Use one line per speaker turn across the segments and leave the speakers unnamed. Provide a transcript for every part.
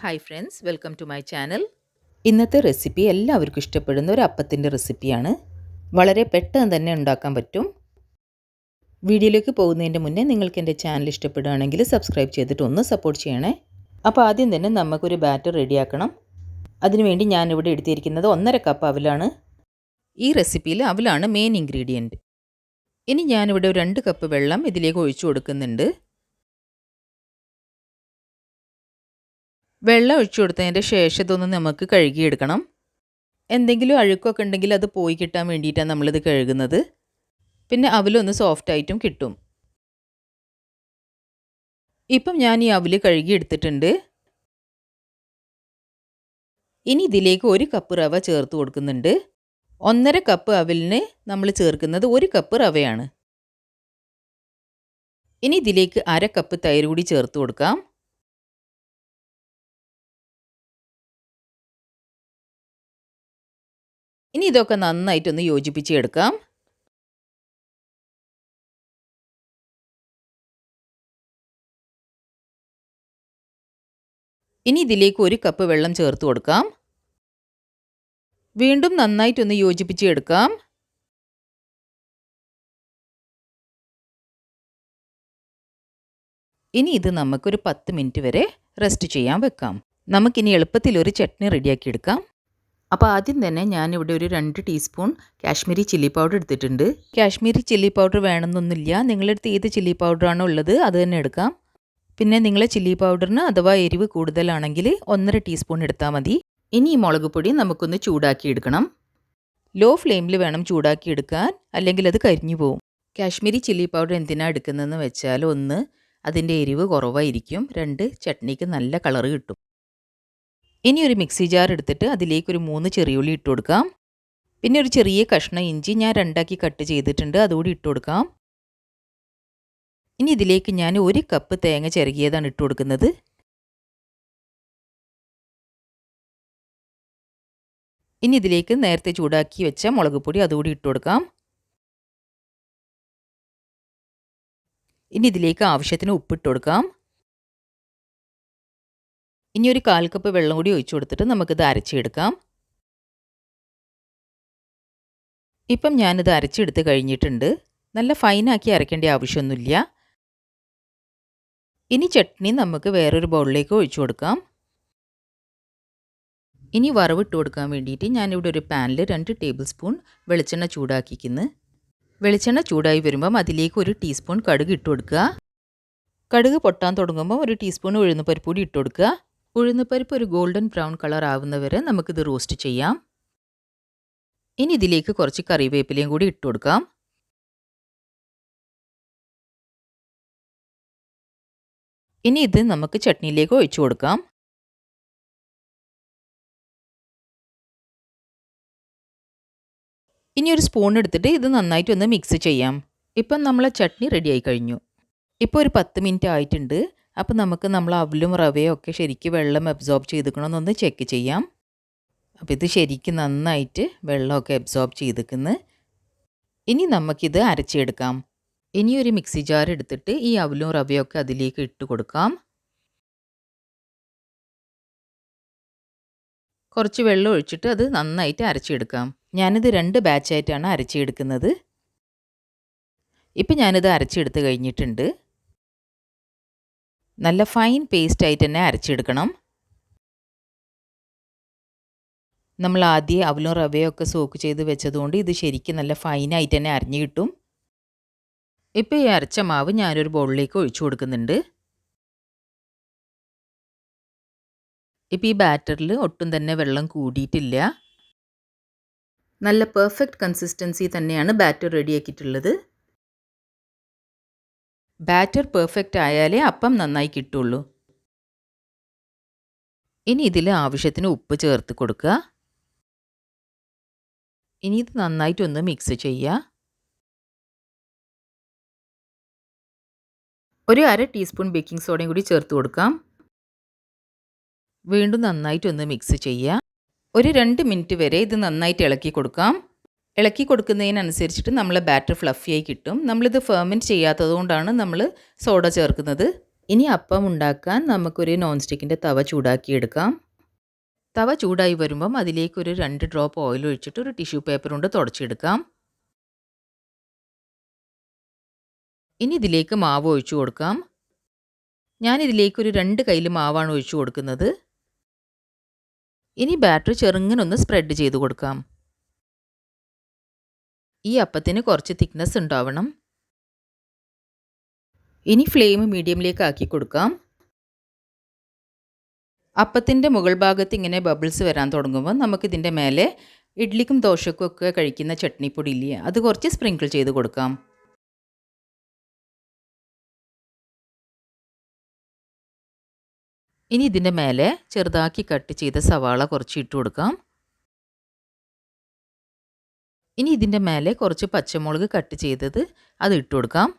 Hi friends, welcome to my channel. ഇന്നത്തെ recipe എല്ലാവർക്കും ഇഷ്ടപ്പെടുന്ന ഒരു അപ്പത്തിൻ്റെ റെസിപ്പിയാണ്. വളരെ പെട്ടെന്ന് തന്നെ ഉണ്ടാക്കാൻ പറ്റും. വീഡിയോയിലേക്ക് പോകുന്നതിൻ്റെ മുന്നേ നിങ്ങൾക്ക് എൻ്റെ ചാനൽ ഇഷ്ടപ്പെടുകയാണെങ്കിൽ സബ്സ്ക്രൈബ് ചെയ്തിട്ട് ഒന്ന് സപ്പോർട്ട് ചെയ്യണേ. അപ്പോൾ ആദ്യം തന്നെ നമുക്കൊരു ബാറ്റർ റെഡിയാക്കണം. അതിനുവേണ്ടി ഞാനിവിടെ എടുത്തിരിക്കുന്നത് 1.5 കപ്പ് അവിലാണ്. ഈ റെസിപ്പിയിൽ അവിലാണ് മെയിൻ ഇൻഗ്രീഡിയൻറ്റ്. ഇനി ഞാനിവിടെ ഒരു 2 കപ്പ് വെള്ളം ഇതിലേക്ക് ഒഴിച്ചു കൊടുക്കുന്നുണ്ട്. വെള്ളം ഒഴിച്ചു കൊടുത്തതിൻ്റെ ശേഷം ഇതൊന്ന് നമുക്ക് കഴുകിയെടുക്കണം. എന്തെങ്കിലും അഴുക്കൊക്കെ ഉണ്ടെങ്കിൽ അത് പോയി കിട്ടാൻ വേണ്ടിയിട്ടാണ് നമ്മളിത് കഴുകുന്നത്. പിന്നെ അവിലൊന്ന് സോഫ്റ്റായിട്ടും കിട്ടും. ഇപ്പം ഞാൻ ഈ അവിൽ കഴുകിയെടുത്തിട്ടുണ്ട്. ഇനി ഇതിലേക്ക് 1 കപ്പ് റവ ചേർത്ത് കൊടുക്കുന്നുണ്ട്. 1.5 കപ്പ് അവിലിന് നമ്മൾ ചേർക്കുന്നത് 1 കപ്പ് റവയാണ്. ഇനി ഇതിലേക്ക് 1/2 കപ്പ് തൈര് കൂടി ചേർത്ത് കൊടുക്കാം. ഇനി ഇതൊക്കെ നന്നായിട്ടൊന്ന് യോജിപ്പിച്ചെടുക്കാം. ഇനി ഇതിലേക്ക് 1 കപ്പ് വെള്ളം ചേർത്ത് കൊടുക്കാം. വീണ്ടും നന്നായിട്ടൊന്ന് യോജിപ്പിച്ചെടുക്കാം. ഇനി ഇത് നമുക്കൊരു 10 മിനിറ്റ് വരെ റെസ്റ്റ് ചെയ്യാൻ വെക്കാം. നമുക്കിനി എളുപ്പത്തിൽ ഒരു ചട്നി റെഡിയാക്കി എടുക്കാം. അപ്പോൾ ആദ്യം തന്നെ ഞാനിവിടെ ഒരു 2 ടീസ്പൂൺ കാശ്മീരി ചില്ലി പൗഡർ എടുത്തിട്ടുണ്ട്. കാശ്മീരി ചില്ലി പൗഡർ വേണമെന്നൊന്നുമില്ല. നിങ്ങളടുത്ത് ഏത് ചില്ലി പൗഡറാണോ ഉള്ളത് അത് തന്നെ എടുക്കാം. പിന്നെ നിങ്ങളെ ചില്ലി പൗഡറിന് അഥവാ എരിവ് കൂടുതലാണെങ്കിൽ 1.5 ടീസ്പൂൺ എടുത്താൽ മതി. ഇനി ഈ മുളക് പൊടി നമുക്കൊന്ന് ചൂടാക്കി എടുക്കണം. ലോ ഫ്ലെയിമിൽ വേണം ചൂടാക്കി എടുക്കാൻ, അല്ലെങ്കിൽ അത് കരിഞ്ഞു പോവും. കാശ്മീരി ചില്ലി പൗഡർ എന്തിനാണ് എടുക്കുന്നതെന്ന് വെച്ചാൽ 1 അതിൻ്റെ എരിവ് കുറവായിരിക്കും, 2 ചട്നിക്ക് നല്ല കളറ് കിട്ടും. ഇനി ഒരു മിക്സി ജാർ എടുത്തിട്ട് അതിലേക്ക് ഒരു 3 ചെറിയുള്ളി ഇട്ട് കൊടുക്കാം. പിന്നെ ഒരു ചെറിയ കഷ്ണം ഇഞ്ചി ഞാൻ 2ആക്കി കട്ട് ചെയ്തിട്ടുണ്ട്, അതുകൂടി ഇട്ട് കൊടുക്കാം. ഇനി ഇതിലേക്ക് ഞാൻ 1 കപ്പ് തേങ്ങ ചിരകിയതാണ് ഇട്ട് കൊടുക്കുന്നത്. ഇനി ഇതിലേക്ക് നേരത്തെ ചൂടാക്കി വെച്ച മുളക് പൊടി അതുകൂടി ഇട്ട് കൊടുക്കാം. ഇനി ഇതിലേക്ക് ആവശ്യത്തിന് ഉപ്പിട്ട് കൊടുക്കാം. ഇനി ഒരു 1/4 കപ്പ് വെള്ളം കൂടി ഒഴിച്ചു കൊടുത്തിട്ട് നമുക്കിത് അരച്ചെടുക്കാം. ഇപ്പം ഞാനിത് അരച്ചെടുത്ത് കഴിഞ്ഞിട്ടുണ്ട്. നല്ല ഫൈനാക്കി അരയ്ക്കേണ്ട ആവശ്യമൊന്നുമില്ല. ഇനി ചട്നി നമുക്ക് വേറൊരു ബൗളിലേക്ക് ഒഴിച്ചു കൊടുക്കാം. ഇനി വറവിട്ട് കൊടുക്കാൻ വേണ്ടിയിട്ട് ഞാനിവിടെ ഒരു പാനിൽ 2 ടേബിൾ സ്പൂൺ വെളിച്ചെണ്ണ ചൂടാക്കിക്കുന്നു. വെളിച്ചെണ്ണ ചൂടായി വരുമ്പം അതിലേക്ക് 1 ടീസ്പൂൺ കടുക് ഇട്ട് കൊടുക്കുക. കടുക് പൊട്ടാൻ തുടങ്ങുമ്പോൾ 1 ടീസ്പൂൺ ഉഴുന്നുപരിപ്പ് കൂടി ഇട്ട് കൊടുക്കുക. ഉഴുന്നുപരിപ്പ് ഒരു ഗോൾഡൻ ബ്രൗൺ കളർ ആവുന്നവരെ നമുക്കിത് റോസ്റ്റ് ചെയ്യാം. ഇനി ഇതിലേക്ക് കുറച്ച് കറിവേപ്പിലയും കൂടി ഇട്ട് കൊടുക്കാം. ഇനി ഇത് നമുക്ക് ചട്നിയിലേക്ക് ഒഴിച്ചു കൊടുക്കാം. ഇനി ഒരു സ്പൂൺ എടുത്തിട്ട് ഇത് നന്നായിട്ടൊന്ന് മിക്സ് ചെയ്യാം. ഇപ്പം നമ്മളെ ചട്നി റെഡിയായി കഴിഞ്ഞു. ഇപ്പോൾ ഒരു 10 മിനിറ്റ് ആയിട്ടുണ്ട്. അപ്പോൾ നമുക്ക് നമ്മൾ അവലും റവയും ഒക്കെ ശരിക്കും വെള്ളം അബ്സോർബ് ചെയ്തിക്കണമെന്നൊന്ന് ചെക്ക് ചെയ്യാം. അപ്പോൾ ഇത് ശരിക്കും നന്നായിട്ട് വെള്ളമൊക്കെ അബ്സോർബ് ചെയ്തിരിക്കുന്നു. ഇനി നമുക്കിത് അരച്ചെടുക്കാം. ഇനി ഒരു മിക്സി ജാർ എടുത്തിട്ട് ഈ അവലും റവയും ഒക്കെ അതിലേക്ക് ഇട്ട് കൊടുക്കാം. കുറച്ച് വെള്ളം ഒഴിച്ചിട്ട് അത് നന്നായിട്ട് അരച്ചെടുക്കാം. ഞാനിത് 2 ബാച്ചായിട്ടാണ് അരച്ചെടുക്കുന്നത്. ഇപ്പം ഞാനിത് അരച്ചെടുത്ത് കഴിഞ്ഞിട്ടുണ്ട്. നല്ല ഫൈൻ പേസ്റ്റ് ആയിട്ട് തന്നെ അരച്ചെടുക്കണം. നമ്മൾ ആദ്യം അവലും റവയും ഒക്കെ സോക്ക് ചെയ്ത് വെച്ചതുകൊണ്ട് ഇത് ശരിക്കും നല്ല ഫൈനായിട്ട് തന്നെ അരിഞ്ഞു കിട്ടും. ഇപ്പോൾ ഈ അരച്ച മാവ് ഞാനൊരു ബൗളിലേക്ക് ഒഴിച്ചു കൊടുക്കുന്നുണ്ട്. ഇപ്പോൾ ഈ ബാറ്ററിൽ ഒട്ടും തന്നെ വെള്ളം കൂടിയിട്ടില്ല. നല്ല പെർഫെക്റ്റ് കൺസിസ്റ്റൻസി തന്നെയാണ് ബാറ്റർ റെഡിയാക്കിയിട്ടുള്ളത്. ബാറ്റർ പെർഫെക്റ്റ് ആയാലേ അപ്പം നന്നായി കിട്ടുള്ളൂ. ഇനി ഇതിൽ ആവശ്യത്തിന് ഉപ്പ് ചേർത്ത് കൊടുക്കുക. ഇനി ഇത് നന്നായിട്ടൊന്ന് മിക്സ് ചെയ്യുക. ഒരു 1/2 ടീസ്പൂൺ ബേക്കിംഗ് സോഡയും കൂടി ചേർത്ത് കൊടുക്കാം. വീണ്ടും നന്നായിട്ടൊന്ന് മിക്സ് ചെയ്യുക. ഒരു 2 മിനിറ്റ് വരെ ഇത് നന്നായിട്ട് ഇളക്കി കൊടുക്കാം. ഇളക്കി കൊടുക്കുന്നതിനനുസരിച്ചിട്ട് നമ്മളെ ബാറ്റർ ഫ്ലഫിയായി കിട്ടും. നമ്മളിത് ഫെർമെൻറ്റ് ചെയ്യാത്തത് കൊണ്ടാണ് നമ്മൾ സോഡ ചേർക്കുന്നത്. ഇനി അപ്പം ഉണ്ടാക്കാൻ നമുക്കൊരു നോൺ സ്റ്റിക്കിൻ്റെ തവ ചൂടാക്കിയെടുക്കാം. തവ ചൂടായി വരുമ്പം അതിലേക്കൊരു 2 ഡ്രോപ്പ് ഓയിൽ ഒഴിച്ചിട്ട് ഒരു ടിഷ്യൂ പേപ്പർ കൊണ്ട് തുടച്ചെടുക്കാം. ഇനി ഇതിലേക്ക് മാവ് ഒഴിച്ചു കൊടുക്കാം. ഞാനിതിലേക്കൊരു 2 കയ്യിൽ മാവാണ് ഒഴിച്ചു കൊടുക്കുന്നത്. ഇനി ബാറ്റർ ചെറുങ്ങനെ ഒന്ന് സ്പ്രെഡ് ചെയ്ത് കൊടുക്കാം. ഈ അപ്പത്തിന് കുറച്ച് തിക്നെസ് ഉണ്ടാവണം. ഇനി ഫ്ലെയിം മീഡിയമിലേക്ക് ആക്കി കൊടുക്കാം. അപ്പത്തിൻ്റെ മുകൾ ഭാഗത്ത് ഇങ്ങനെ ബബിൾസ് വരാൻ തുടങ്ങുമ്പോൾ നമുക്കിതിൻ്റെ മേലെ ഇഡ്ലിക്കും ദോശക്കും ഒക്കെ കഴിക്കുന്ന ചട്നിപ്പൊടി ഇല്ലേ, അത് കുറച്ച് സ്പ്രിങ്കിൾ ചെയ്ത് കൊടുക്കാം. ഇനി ഇതിൻ്റെ മേലെ ചെറുതാക്കി കട്ട് ചെയ്ത സവാള കുറച്ച് ഇട്ട് കൊടുക്കാം. ഇനി ഇതിൻ്റെ മേലെ കുറച്ച് പച്ചമുളക് കട്ട് ചെയ്തത് അത് ഇട്ട് കൊടുക്കാം.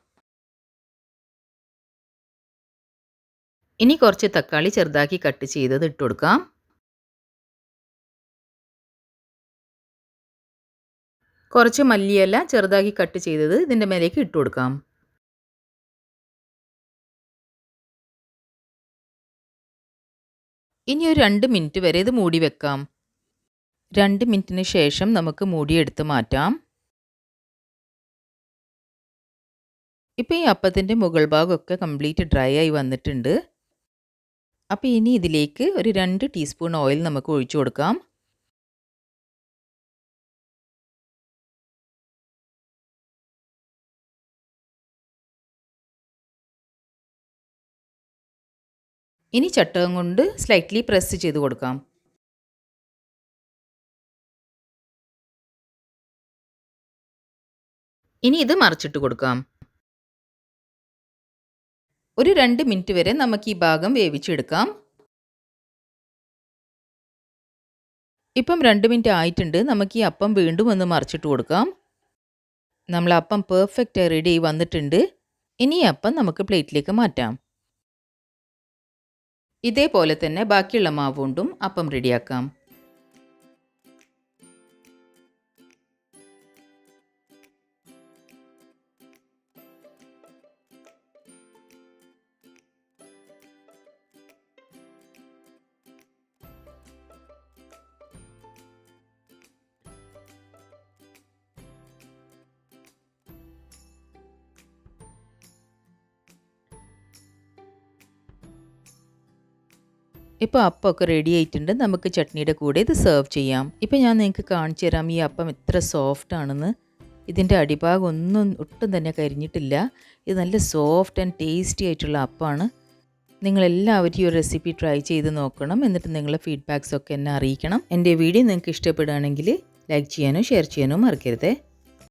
ഇനി കുറച്ച് തക്കാളി ചെറുതാക്കി കട്ട് ചെയ്തത് ഇട്ട് കൊടുക്കാം. കുറച്ച് മല്ലിയില ചെറുതാക്കി കട്ട് ചെയ്തത് ഇതിൻ്റെ മേലേക്ക് ഇട്ട് കൊടുക്കാം. ഇനി ഒരു 2 മിനിറ്റ് വരെ ഇത് മൂടി വെക്കാം. 2 മിനിറ്റിന് ശേഷം നമുക്ക് മൂടി എടുത്ത് മാറ്റാം. ഇപ്പോൾ ഈ അപ്പത്തിൻ്റെ മുകൾ ഭാഗമൊക്കെ കംപ്ലീറ്റ് ഡ്രൈ ആയി വന്നിട്ടുണ്ട്. അപ്പോൾ ഇനി ഇതിലേക്ക് ഒരു 2 ടീസ്പൂൺ ഓയിൽ നമുക്ക് ഒഴിച്ചു കൊടുക്കാം. ഇനി ചട്ടകം കൊണ്ട് സ്ലൈറ്റ്ലി പ്രസ് ചെയ്ത് കൊടുക്കാം. ഇനി ഇത് മറിച്ചിട്ട് കൊടുക്കാം. ഒരു 2 മിനിറ്റ് വരെ നമുക്ക് ഈ ഭാഗം വേവിച്ചെടുക്കാം. ഇപ്പം 2 മിനിറ്റ് ആയിട്ടുണ്ട്. നമുക്ക് ഈ അപ്പം വീണ്ടും ഒന്ന് മറിച്ചിട്ട് കൊടുക്കാം. നമ്മൾ അപ്പം പെർഫെക്റ്റ് റെഡി ആയി വന്നിട്ടുണ്ട്. ഇനി ഈ അപ്പം നമുക്ക് പ്ലേറ്റിലേക്ക് മാറ്റാം. ഇതേപോലെ തന്നെ ബാക്കിയുള്ള മാവ് കൊണ്ടും അപ്പം റെഡിയാക്കാം. ഇപ്പോൾ അപ്പമൊക്കെ റെഡി ആയിട്ടുണ്ട്. നമുക്ക് ചട്നിയുടെ കൂടെ ഇത് സെർവ് ചെയ്യാം. ഇപ്പോൾ ഞാൻ നിങ്ങൾക്ക് കാണിച്ചു തരാം ഈ അപ്പം എത്ര സോഫ്റ്റ് ആണെന്ന്. ഇതിൻ്റെ അടിഭാഗം ഒട്ടും തന്നെ കരിഞ്ഞിട്ടില്ല. ഇത് നല്ല സോഫ്റ്റ് ആൻഡ് ടേസ്റ്റി ആയിട്ടുള്ള അപ്പമാണ്. നിങ്ങളെല്ലാവരും ഈ ഒരു റെസിപ്പി ട്രൈ ചെയ്ത് നോക്കണം. എന്നിട്ട് നിങ്ങളുടെ ഫീഡ്ബാക്സ് ഒക്കെ എന്നെ അറിയിക്കണം. എൻ്റെ വീഡിയോ നിങ്ങൾക്ക് ഇഷ്ടപ്പെടുകയാണെങ്കിൽ ലൈക്ക് ചെയ്യാനോ ഷെയർ ചെയ്യാനോ മറക്കരുത്.